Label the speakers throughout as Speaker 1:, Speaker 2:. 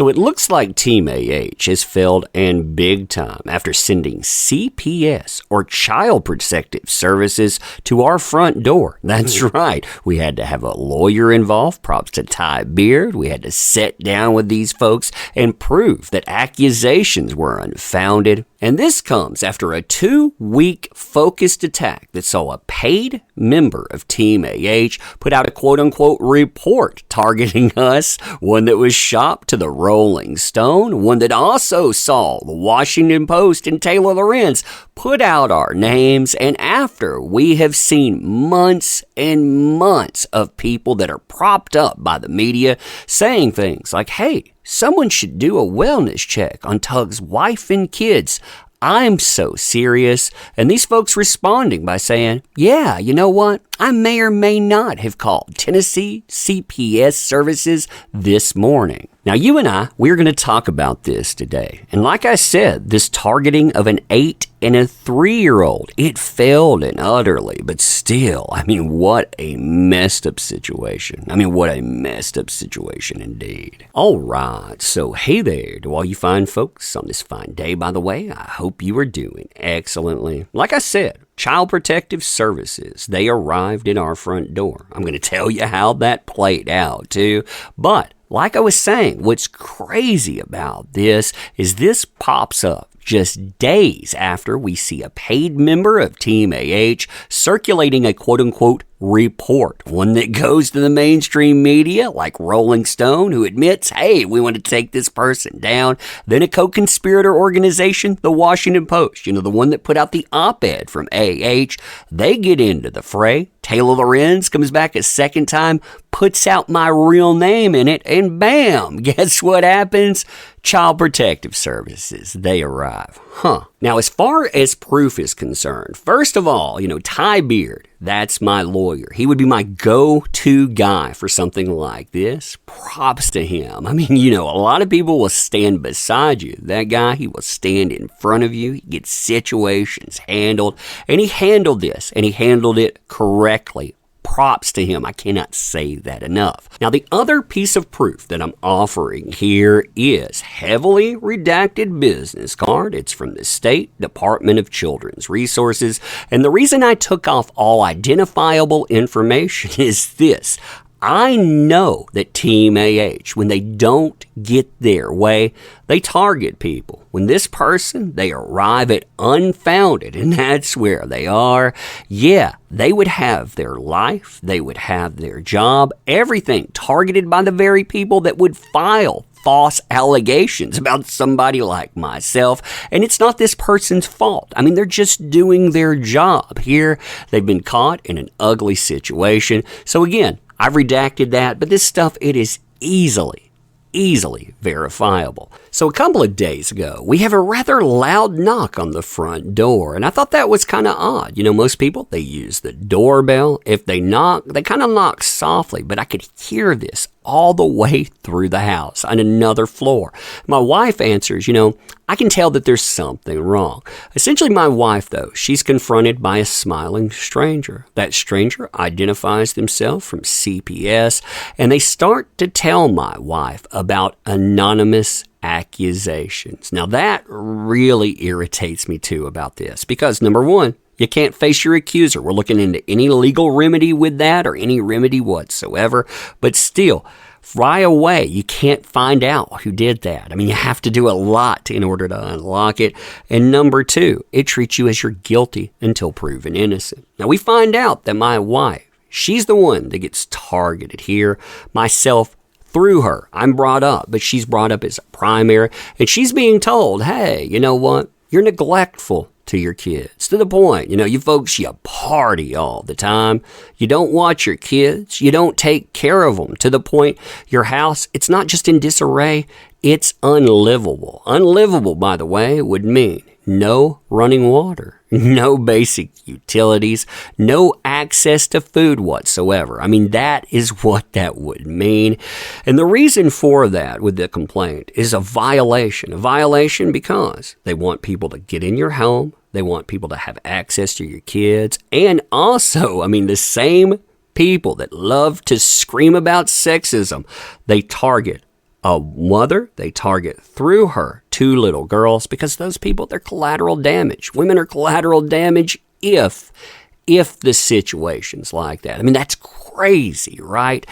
Speaker 1: So it looks like Team AH has failed and big time after sending CPS or Child Protective Services to our front door. That's right. We had to have a lawyer involved, props to Ty Beard. We had to sit down with these folks and prove that accusations were unfounded. And this comes after a 2-week focused attack that saw a paid member of Team AH put out a quote-unquote report targeting us, one that was shopped to the Rolling Stone, one that also saw the Washington Post and Taylor Lorenz put out our names, and after we have seen months and months of people that are propped up by the media saying things like, hey, someone should do a wellness check on Tug's wife and kids. I'm so serious. And these folks responding by saying, yeah, you know what? I may or may not have called Tennessee CPS services this morning. Now, you and we're going to talk about this today. And like I said, this targeting of an 8 and a 3-year-old, it failed and utterly, but still, what a messed up situation. What a messed up situation indeed. All right, so hey there to all you fine folks on this fine day, by the way. I hope you are doing excellently. Like I said, Child Protective Services, they arrived in our front door. I'm going to tell you how that played out too, but like I was saying, what's crazy about this is this pops up just days after we see a paid member of Team AH circulating a quote-unquote report, one that goes to the mainstream media like Rolling Stone, who admits, hey, we want to take this person down. Then a co-conspirator organization, the Washington Post, the one that put out the op-ed from AH, they get into the fray. Taylor Lorenz comes back a second time, puts out my real name in it, and bam, guess what happens? Child Protective Services, they arrive. Now, as far as proof is concerned, first of all, Ty Beard, that's my lawyer. He would be my go-to guy for something like this. Props to him. A lot of people will stand beside you. That guy, he will stand in front of you. He gets situations handled. And he handled this, and he handled it correctly. Props to him. I cannot say that enough. Now, the other piece of proof that I'm offering here is heavily redacted business card. It's from the State Department of Children's Resources. And the reason I took off all identifiable information is this. I know that Team AH, when they don't get their way, they target people. When this person, they arrive at unfounded, and that's where they are, yeah, they would have their life, they would have their job, everything targeted by the very people that would file false allegations about somebody like myself, and it's not this person's fault. They're just doing their job. Here, they've been caught in an ugly situation. So again, I've redacted that, but this stuff, it is easily verifiable. So a couple of days ago, we have a rather loud knock on the front door, and I thought that was kind of odd. Most people, they use the doorbell. If they knock, they kind of knock softly, but I could hear this all the way through the house on another floor. My wife answers, I can tell that there's something wrong. Essentially, my wife, though, she's confronted by a smiling stranger. That stranger identifies themselves from CPS, and they start to tell my wife about anonymous accusations. Now, that really irritates me, too, about this, because, number one, you can't face your accuser. We're looking into any legal remedy with that or any remedy whatsoever. But still, right away, you can't find out who did that. You have to do a lot in order to unlock it. And number two, it treats you as you're guilty until proven innocent. Now, we find out that my wife, she's the one that gets targeted here. Myself, through her, I'm brought up, but she's brought up as a primary. And she's being told, hey, you know what? You're neglectful to your kids, to the point, you folks, you party all the time. You don't watch your kids. You don't take care of them, to the point your house, it's not just in disarray, it's unlivable. Unlivable, by the way, would mean no running water, no basic utilities, no access to food whatsoever. That is what that would mean. And the reason for that with the complaint is a violation. A violation because they want people to get in your home. They want people to have access to your kids. And also, the same people that love to scream about sexism, they target a mother, they target through her 2 little girls because those people, they're collateral damage. Women are collateral damage if the situation's like that. I mean, that's crazy, right?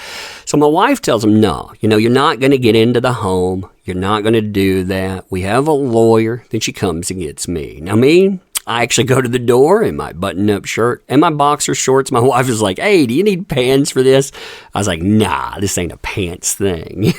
Speaker 1: So my wife tells him, no, you're not going to get into the home. You're not going to do that. We have a lawyer. Then she comes and gets me. Now me, I actually go to the door in my button-up shirt and my boxer shorts. My wife is like, hey, do you need pants for this? I was like, nah, this ain't a pants thing.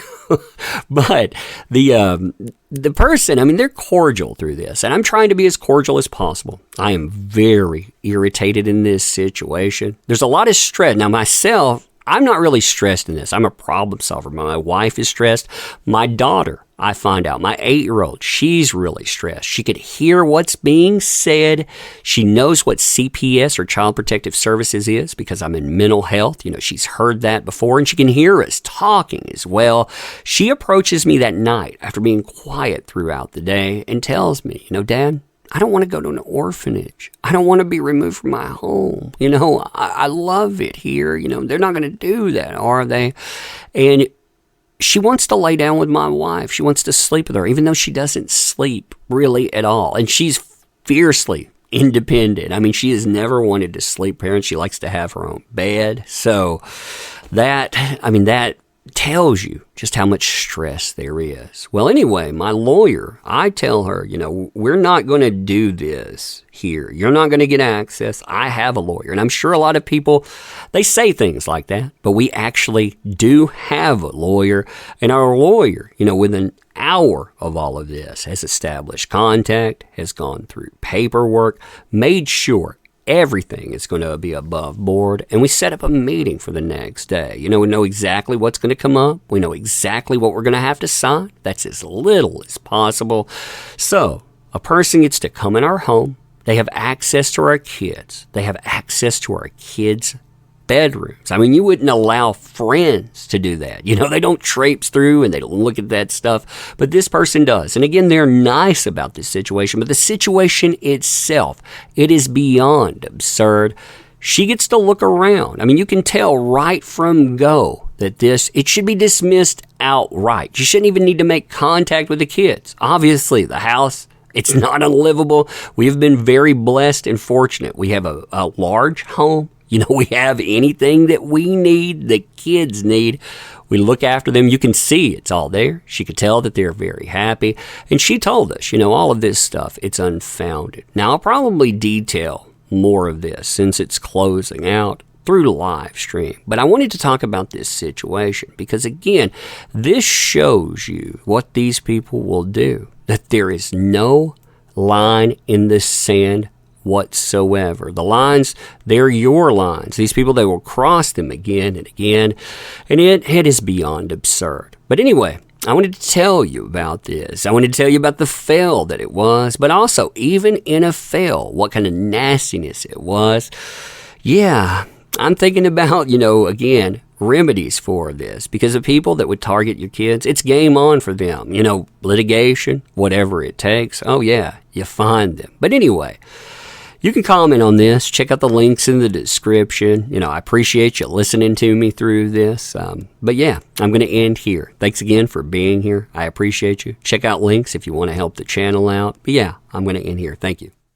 Speaker 1: But the person, I mean, they're cordial through this, and I'm trying to be as cordial as possible. I am very irritated in this situation. There's a lot of stress. Now, myself, I'm not really stressed in this. I'm a problem solver. My wife is stressed. My daughter, I find out, my 8-year-old, she's really stressed. She could hear what's being said. She knows what CPS or Child Protective Services is because I'm in mental health. She's heard that before, and she can hear us talking as well. She approaches me that night after being quiet throughout the day and tells me, Dad, I don't want to go to an orphanage. I don't want to be removed from my home. I love it here. They're not going to do that, are they? And she wants to lay down with my wife. She wants to sleep with her, even though she doesn't sleep really at all. And she's fiercely independent. I mean, she has never wanted to sleep parent. She likes to have her own bed. So that tells you just how much stress there is. Well, anyway, my lawyer, I tell her, we're not going to do this here. You're not going to get access. I have a lawyer. And I'm sure a lot of people, they say things like that, but we actually do have a lawyer. And our lawyer, within an hour of all of this, has established contact, has gone through paperwork, made sure everything is going to be above board, and we set up a meeting for the next day. We know exactly what's going to come up. We know exactly what we're going to have to sign. That's as little as possible. So a person gets to come in our home. They have access to our kids. They have access to our kids' bedrooms. I mean, you wouldn't allow friends to do that. They don't traipse through and they don't look at that stuff, but this person does. And again, they're nice about this situation, but the situation itself, it is beyond absurd. She gets to look around. I mean, you can tell right from go that it should be dismissed outright. You shouldn't even need to make contact with the kids. Obviously, the house, it's not unlivable. We have been very blessed and fortunate. We have a large home. We have anything that we need, the kids need. We look after them. You can see it's all there. She could tell that they're very happy. And she told us, all of this stuff, it's unfounded. Now, I'll probably detail more of this since it's closing out through the live stream. But I wanted to talk about this situation because, again, this shows you what these people will do, that there is no line in the sand whatsoever. The lines, they're your lines. These people, they will cross them again and again, and it is beyond absurd. But anyway, I wanted to tell you about this. I wanted to tell you about the fail that it was, but also, even in a fail, what kind of nastiness it was. Yeah, I'm thinking about, again, remedies for this, because the people that would target your kids, it's game on for them. Litigation, whatever it takes. Oh yeah, you find them. But anyway, you can comment on this. Check out the links in the description. I appreciate you listening to me through this. But yeah, I'm going to end here. Thanks again for being here. I appreciate you. Check out links if you want to help the channel out. But yeah, I'm going to end here. Thank you.